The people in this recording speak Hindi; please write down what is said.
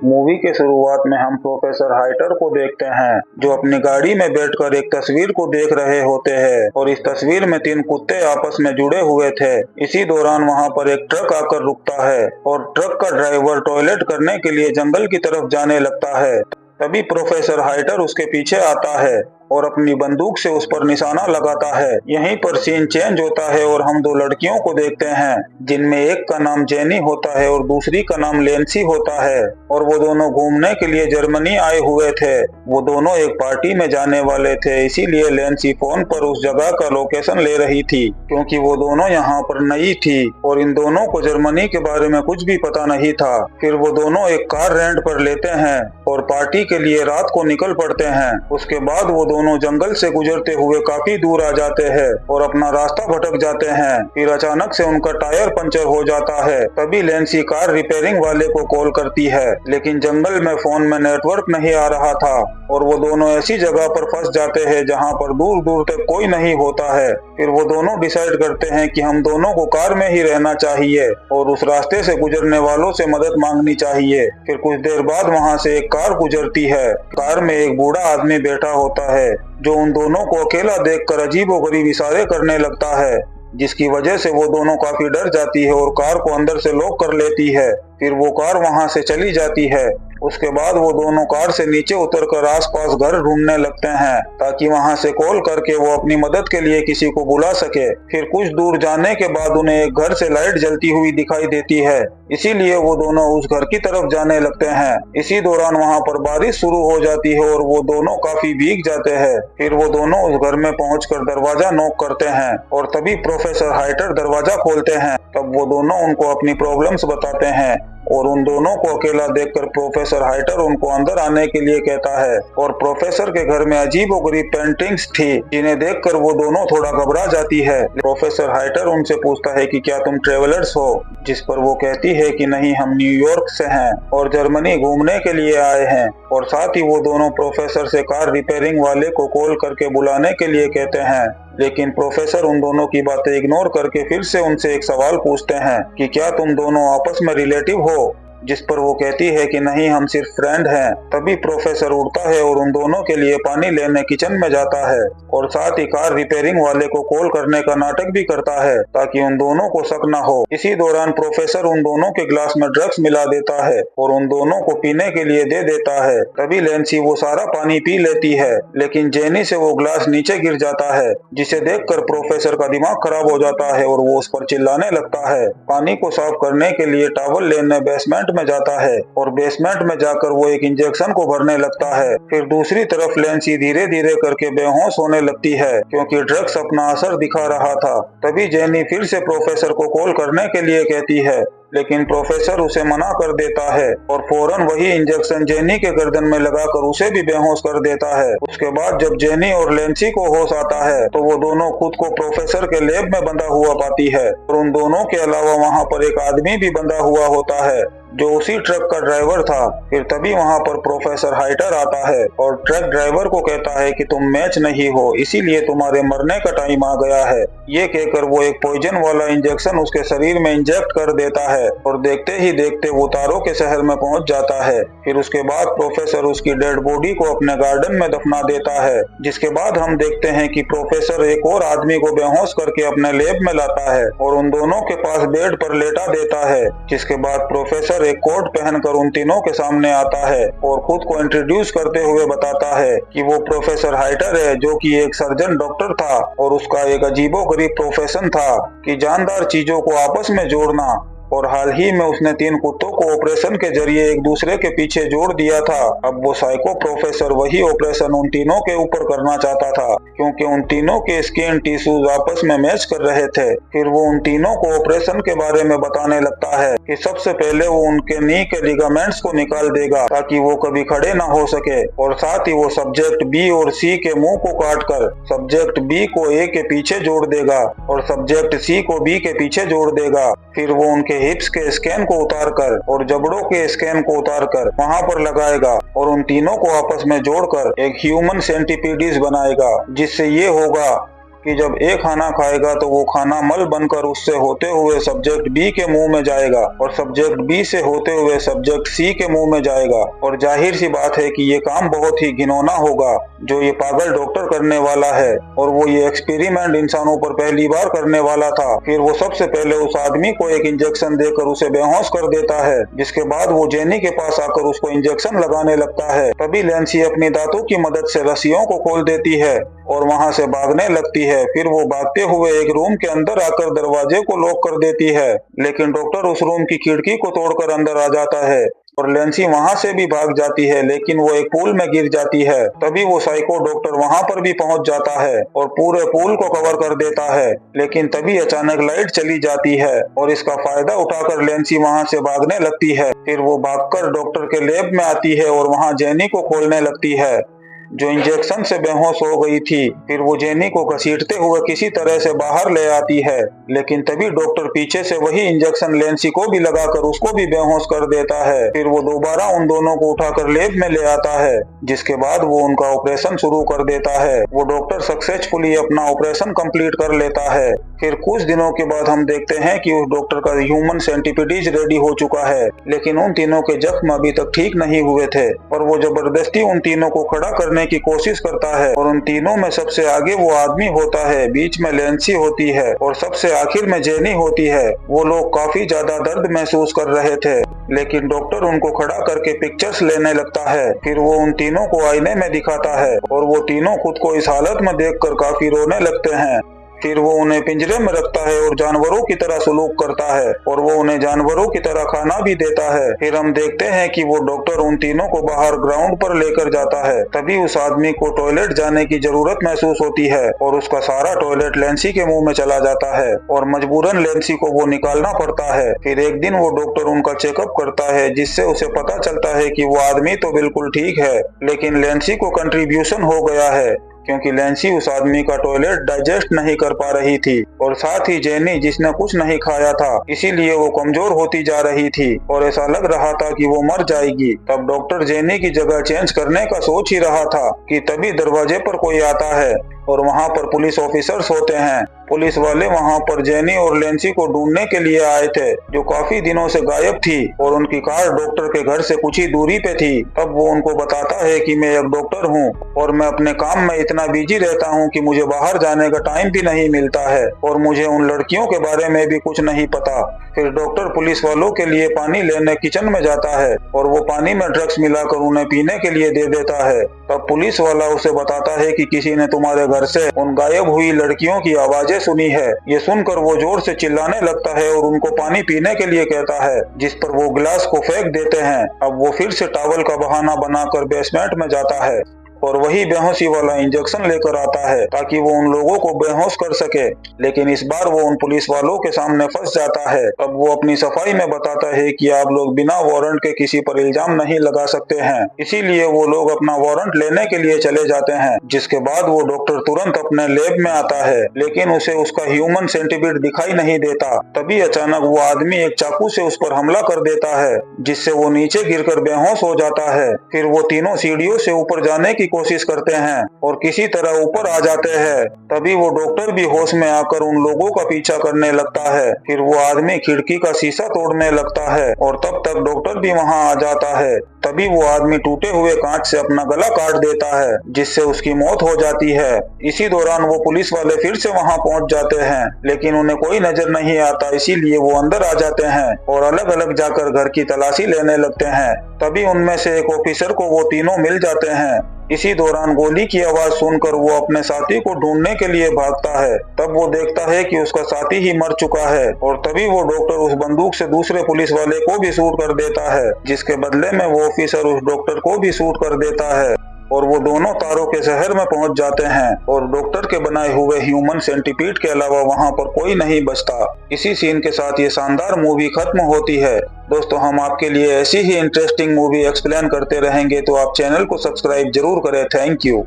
मूवी के शुरुआत में हम प्रोफेसर हाइटर को देखते हैं जो अपनी गाड़ी में बैठकर एक तस्वीर को देख रहे होते हैं और इस तस्वीर में 3 कुत्ते आपस में जुड़े हुए थे। इसी दौरान वहां पर एक ट्रक आकर रुकता है और ट्रक का ड्राइवर टॉयलेट करने के लिए जंगल की तरफ जाने लगता है। तभी प्रोफेसर हाइटर उसके पीछे आता है और अपनी बंदूक से उस पर निशाना लगाता है। यहीं पर सीन चेंज होता है और हम 2 लड़कियों को देखते हैं जिनमें एक का नाम जेनी होता है और दूसरी का नाम लेंसी होता है और वो दोनों घूमने के लिए जर्मनी आए हुए थे। वो दोनों एक पार्टी में जाने वाले थे, इसीलिए लेंसी फोन पर उस जगह का लोकेशन ले रही थी क्योंकि वो दोनों यहाँ पर नई थी और इन दोनों को जर्मनी के बारे में कुछ भी पता नहीं था। फिर वो दोनों एक कार रेंट पर लेते हैं और पार्टी के लिए रात को निकल पड़ते हैं। उसके बाद वो दोनों जंगल से गुजरते हुए काफी दूर आ जाते हैं और अपना रास्ता भटक जाते हैं। फिर अचानक से उनका टायर पंचर हो जाता है। तभी लेंसी कार रिपेयरिंग वाले को कॉल करती है, लेकिन जंगल में फोन में नेटवर्क नहीं आ रहा था और वो दोनों ऐसी जगह पर फंस जाते हैं जहाँ पर दूर दूर तक कोई नहीं होता है। फिर वो दोनों डिसाइड करते हैं कि हम दोनों को कार में ही रहना चाहिए और उस रास्ते से गुजरने वालों से मदद मांगनी चाहिए। फिर कुछ देर बाद वहाँ से एक कार गुजरती है। कार में एक बूढ़ा आदमी बैठा होता है जो उन दोनों को अकेला देखकर अजीबोगरीब इशारे करने लगता है, जिसकी वजह से वो दोनों काफी डर जाती है और कार को अंदर से लॉक कर लेती है। फिर वो कार वहां से चली जाती है। उसके बाद वो दोनों कार से नीचे उतरकर आसपास घर ढूंढने लगते हैं ताकि वहां से कॉल करके वो अपनी मदद के लिए किसी को बुला सके। फिर कुछ दूर जाने के बाद उन्हें एक घर से लाइट जलती हुई दिखाई देती है, इसीलिए वो दोनों उस घर की तरफ जाने लगते हैं। इसी दौरान वहां पर बारिश शुरू हो जाती है और वो दोनों काफी भीग जाते हैं। फिर वो दोनों उस घर में पहुंचकर दरवाजा नॉक करते हैं और तभी प्रोफेसर हाइटर दरवाजा खोलते हैं। तब वो दोनों उनको अपनी प्रॉब्लम्स बताते हैं और उन दोनों को अकेला देखकर प्रोफेसर हाइटर उनको अंदर आने के लिए कहता है और प्रोफेसर के घर में अजीबोगरीब पेंटिंग्स थी जिन्हें देखकर वो दोनों थोड़ा घबरा जाती है। प्रोफेसर हाइटर उनसे पूछता है कि क्या तुम ट्रेवलर्स हो, जिस पर वो कहती है कि नहीं, हम न्यूयॉर्क से हैं और जर्मनी घूमने के लिए आए हैं। और साथ ही वो दोनों प्रोफेसर से कार रिपेयरिंग वाले को कॉल करके बुलाने के लिए कहते हैं, लेकिन प्रोफेसर उन दोनों की बातें इग्नोर करके फिर से उनसे एक सवाल पूछते हैं कि क्या तुम दोनों आपस में रिलेटिव हो, जिस पर वो कहती है कि नहीं, हम सिर्फ फ्रेंड हैं। तभी प्रोफेसर उठता है और उन दोनों के लिए पानी लेने किचन में जाता है और साथ ही कार रिपेयरिंग वाले को कॉल करने का नाटक भी करता है ताकि उन दोनों को शक न हो। इसी दौरान प्रोफेसर उन दोनों के ग्लास में ड्रग्स मिला देता है और उन दोनों को पीने के लिए दे देता है। तभी लेंसी वो सारा पानी पी लेती है, लेकिन जेनी से वो ग्लास नीचे गिर जाता है, जिसे देखकर प्रोफेसर का दिमाग खराब हो जाता है और वो उस पर चिल्लाने लगता है। पानी को साफ करने के लिए टॉवल लेने बेसमेंट में जाता है और बेसमेंट में जाकर वो एक इंजेक्शन को भरने लगता है। फिर दूसरी तरफ लेंसी धीरे धीरे करके बेहोश होने लगती है क्योंकि ड्रग्स अपना असर दिखा रहा था। तभी जेनी फिर से प्रोफेसर को कॉल करने के लिए कहती है, लेकिन प्रोफेसर उसे मना कर देता है और फौरन वही इंजेक्शन जेनी के गर्दन में लगाकर उसे भी बेहोश कर देता है। उसके बाद जब जेनी और लेंसी को होश आता है तो वो दोनों खुद को प्रोफेसर के लैब में बंधा हुआ पाती है और उन दोनों के अलावा वहाँ पर एक आदमी भी बंधा हुआ होता है जो उसी ट्रक का ड्राइवर था। फिर तभी वहाँ पर प्रोफेसर हाइटर आता है और ट्रक ड्राइवर को कहता है कि तुम मैच नहीं हो, इसीलिए तुम्हारे मरने का टाइम आ गया है। ये कहकर वो एक पॉइजन वाला इंजेक्शन उसके शरीर में इंजेक्ट कर देता है और देखते ही देखते वो तारों के शहर में पहुंच जाता है। फिर उसके बाद प्रोफेसर उसकी डेड बॉडी को अपने गार्डन में दफना देता है, जिसके बाद हम देखते हैं कि प्रोफेसर एक और आदमी को बेहोश करके अपने लैब में लाता है और उन दोनों के पास बेड पर लेटा देता है। जिसके बाद प्रोफेसर एक कोट पहनकर उन तीनों के सामने आता है और खुद को इंट्रोड्यूस करते हुए बताता है कि वो प्रोफेसर हाइटर है जो कि एक सर्जन डॉक्टर था और उसका एक अजीबोगरीब प्रोफेशन था कि जानदार चीजों को आपस में जोड़ना। और हाल ही में उसने 3 कुत्तों को ऑपरेशन के जरिए एक दूसरे के पीछे जोड़ दिया था। अब वो साइको प्रोफेसर वही ऑपरेशन उन तीनों के ऊपर करना चाहता था क्योंकि उन तीनों के स्किन टिश्यूज आपस में मैच कर रहे थे। फिर वो उन तीनों को ऑपरेशन के बारे में बताने लगता है कि सबसे पहले वो उनके नी के लिगामेंट्स को निकाल देगा ताकि वो कभी खड़े ना हो सके और साथ ही वो सब्जेक्ट बी और सी के मुंह को काट कर सब्जेक्ट बी को ए के पीछे जोड़ देगा और सब्जेक्ट सी को बी के पीछे जोड़ देगा। फिर वो उनके हिप्स के स्कैन को उतारकर और जबड़ों के स्कैन को उतारकर वहां पर लगाएगा और उन तीनों को आपस में जोड़कर एक ह्यूमन सेंटिपीडीज बनाएगा, जिससे ये होगा कि जब ए खाना खाएगा तो वो खाना मल बनकर उससे होते हुए सब्जेक्ट बी के मुंह में जाएगा और सब्जेक्ट बी से होते हुए सब्जेक्ट सी के मुंह में जाएगा। और जाहिर सी बात है कि ये काम बहुत ही घिनौना होगा जो ये पागल डॉक्टर करने वाला है, और वो ये एक्सपेरिमेंट इंसानों पर पहली बार करने वाला था। फिर वो सबसे पहले उस आदमी को एक इंजेक्शन देकर उसे बेहोश कर देता है, जिसके बाद वो जेनी के पास आकर उसको इंजेक्शन लगाने लगता है। तभी लैंसी अपनी दांतों की मदद से रस्सियों को खोल देती है और वहां से भागने लगती है। फिर वो भागते हुए एक रूम के अंदर आकर दरवाजे को लॉक कर देती है, लेकिन डॉक्टर उस रूम की खिड़की को तोड़कर अंदर आ जाता है और लैंसी वहां से भी भाग जाती है, लेकिन वो एक पूल में गिर जाती है। तभी वो साइको डॉक्टर वहां पर भी पहुंच जाता है और पूरे पूल को कवर कर देता है, लेकिन तभी अचानक लाइट चली जाती है और इसका फायदा उठाकर लैंसी वहां से भागने लगती है। फिर वो भागकर डॉक्टर के लैब में आती है और वहां जेनी को खोलने लगती है जो इंजेक्शन से बेहोश हो गई थी। फिर वो जेनी को घसीटते हुए किसी तरह से बाहर ले आती है, लेकिन तभी डॉक्टर पीछे से वही इंजेक्शन लैंसी को भी लगाकर उसको भी बेहोश कर देता है। फिर वो दोबारा उन दोनों को उठाकर लैब में ले आता है, जिसके बाद वो उनका ऑपरेशन शुरू कर देता है। वो डॉक्टर सक्सेसफुली अपना ऑपरेशन कंप्लीट कर लेता है। फिर कुछ दिनों के बाद हम देखते हैं कि उस डॉक्टर का ह्यूमन सेंटिपिडीज रेडी हो चुका है, लेकिन उन तीनों के जख्म अभी तक ठीक नहीं हुए थे और वो जबरदस्ती उन तीनों को खड़ा करने की कोशिश करता है। और उन तीनों में सबसे आगे वो आदमी होता है, बीच में लैंसी होती है और सबसे आखिर में जेनी होती है। वो लोग काफी ज्यादा दर्द महसूस कर रहे थे, लेकिन डॉक्टर उनको खड़ा करके पिक्चर्स लेने लगता है। फिर वो उन तीनों को आईने में दिखाता है और वो तीनों खुद को इस हालत में देखकर काफी रोने लगते हैं। फिर वो उन्हें पिंजरे में रखता है और जानवरों की तरह सलूक करता है और वो उन्हें जानवरों की तरह खाना भी देता है। फिर हम देखते हैं कि वो डॉक्टर उन तीनों को बाहर ग्राउंड पर लेकर जाता है। तभी उस आदमी को टॉयलेट जाने की जरूरत महसूस होती है और उसका सारा टॉयलेट लैंसी के मुंह में चला जाता है और मजबूरन लैंसी को वो निकालना पड़ता है। फिर एक दिन वो डॉक्टर उनका चेकअप करता है, जिससे उसे पता चलता है कि वो आदमी तो बिल्कुल ठीक है, लेकिन लैंसी को कंट्रीब्यूशन हो गया है क्योंकि लैंसी उस आदमी का टॉयलेट डाइजेस्ट नहीं कर पा रही थी। और साथ ही जेनी, जिसने कुछ नहीं खाया था, इसीलिए वो कमजोर होती जा रही थी और ऐसा लग रहा था कि वो मर जाएगी। तब डॉक्टर जेनी की जगह चेंज करने का सोच ही रहा था कि तभी दरवाजे पर कोई आता है और वहाँ पर पुलिस ऑफिसर्स होते हैं। पुलिस वाले वहाँ पर जेनी और लैंसी को ढूंढने के लिए आए थे, जो काफी दिनों से गायब थी और उनकी कार डॉक्टर के घर से कुछ ही दूरी पे थी। तब वो उनको बताता है कि मैं एक डॉक्टर हूँ और मैं अपने काम में इतना बिजी रहता हूँ कि मुझे बाहर जाने का टाइम भी नहीं मिलता है और मुझे उन लड़कियों के बारे में भी कुछ नहीं पता। फिर डॉक्टर पुलिस वालों के लिए पानी लेने किचन में जाता है और वो पानी में ड्रग्स मिलाकर उन्हें पीने के लिए दे देता है। तब पुलिस वाला उसे बताता है कि किसी ने तुम्हारे घर से उन गायब हुई लड़कियों की आवाजें सुनी है। ये सुनकर वो जोर से चिल्लाने लगता है और उनको पानी पीने के लिए कहता है, जिस पर वो गिलास को फेंक देते हैं। अब वो फिर से टॉवल का बहाना बनाकर बेसमेंट में जाता है और वही बेहोशी वाला इंजेक्शन लेकर आता है ताकि वो उन लोगों को बेहोश कर सके, लेकिन इस बार वो उन पुलिस वालों के सामने फंस जाता है। तब वो अपनी सफाई में बताता है कि आप लोग बिना वारंट के किसी पर इल्जाम नहीं लगा सकते हैं, इसीलिए वो लोग अपना वारंट लेने के लिए चले जाते हैं। जिसके बाद वो डॉक्टर तुरंत अपने लैब में आता है, लेकिन उसे उसका ह्यूमन सेंटीपीड दिखाई नहीं देता। तभी अचानक वो आदमी एक चाकू से उस पर हमला कर देता है, जिससे वो नीचे गिरकर बेहोश हो जाता है। फिर वो तीनों सीढ़ियों से ऊपर जाने की कोशिश करते हैं और किसी तरह ऊपर आ जाते हैं। तभी वो डॉक्टर भी होश में आकर उन लोगों का पीछा करने लगता है। फिर वो आदमी खिड़की का शीशा तोड़ने लगता है और तब तक डॉक्टर भी वहां आ जाता है। तभी वो आदमी टूटे हुए कांच से अपना गला काट देता है, जिससे उसकी मौत हो जाती है। इसी दौरान वो पुलिस वाले फिर से वहां पहुंच जाते हैं, लेकिन उन्हें कोई नजर नहीं आता, इसीलिए वो अंदर आ जाते हैं और अलग अलग जाकर घर की तलाशी लेने लगते हैं। तभी उनमें से एक ऑफिसर को वो तीनों मिल जाते हैं। इसी दौरान गोली की आवाज सुनकर वो अपने साथी को ढूंढने के लिए भागता है। तब वो देखता है कि उसका साथी ही मर चुका है और तभी वो डॉक्टर उस बंदूक से दूसरे पुलिस वाले को भी शूट कर देता है, जिसके बदले में वो ऑफिसर उस डॉक्टर को भी शूट कर देता है और वो दोनों तारों के शहर में पहुंच जाते हैं और डॉक्टर के बनाए हुए ह्यूमन सेंटीपीड के अलावा वहां पर कोई नहीं बचता। इसी सीन के साथ ये शानदार मूवी खत्म होती है। दोस्तों, हम आपके लिए ऐसी ही इंटरेस्टिंग मूवी एक्सप्लेन करते रहेंगे, तो आप चैनल को सब्सक्राइब जरूर करें। Thank you.